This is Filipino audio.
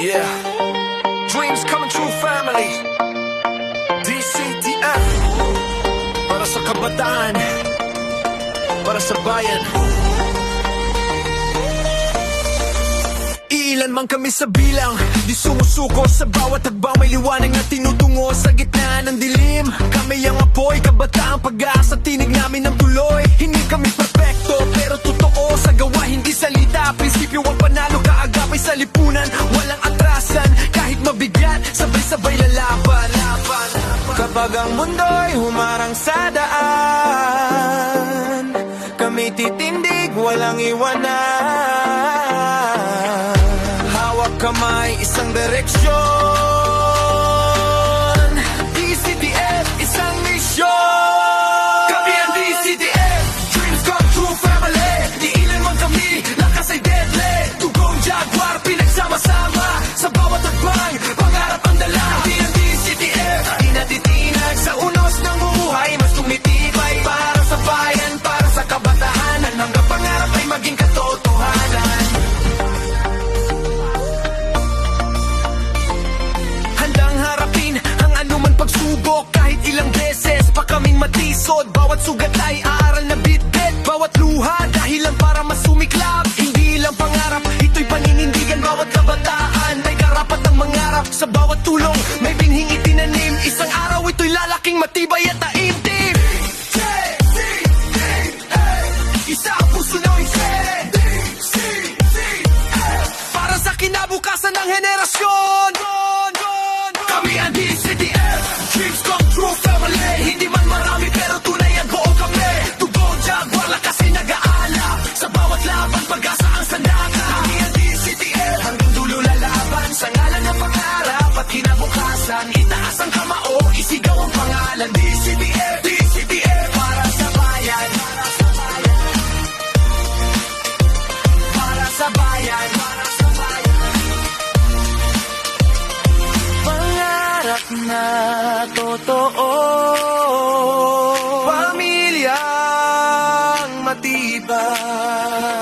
Yeah, dreams coming true, family. DCTF, para sa kabataan, para sa bayan. Ilan man kami sa bilang, di sumusuko sa bawat hagbang. May liwanag na tinutungo sa gitna ng dilim. Kami ang apoy, kabataang pag-asa, tinig namin ng tuloy. Hindi kami perfecto, pero totoo sa gawa, hindi salita. Prinsipyo ang panalo, kaagapay sa lipunan. Walang atrasan, kahit mabigat, sabay-sabay lalaban. Kapag ang mundo'y humarang sa daan, kami titindig, walang iwanan. Hawak kamay, isang direksyon. DCTF, isang misyon. Kami ang DCTF, dreams come true, family. Di ilan man kami, lakas ay deadly. Tugong Jaguar, pinagsama-sama. Sa bawat hakbang, pangarap ang dala. Kami ang DCTF, di natitinag sa unos ng buhay. Mas tumitibay para sa bayan, para sa kabataan. Hanggang pangarap ay maging katotohanan. Handang harapin ang anuman pagsubok. Kahit ilang beses pa kaming matisod. Bawat sugat ay aaral na bit-bit. Bawat luha dahilan para masumiklap. Hindi lang pangarap, ito'y paninindigan. Bawat kabataan may karapat ng mangarap. Sa bawat tulong may binhing itinanim. Isang araw ito'y lalaking matibay at taimtim. Isa ang puso ng para sa kinabukasan ng henerasyon. Kami ang DCTF, dreams come true, family. Hindi man marami pero tunay ang buo kami. Tugong Jaguar, lakas ay nag-aala. Sa bawat laban, pag-asa ang sandata. Kami ang DCTF, hanggang dulo lalaban. Sa ngalan ng pangarap at kinabukasan, itaas ang kamao, isigaw ang pangalan. DCTF, DCTF, para sa bayan. Para sa bayan, para sa bayan. Pangarap na totoo, pamilyang matibay.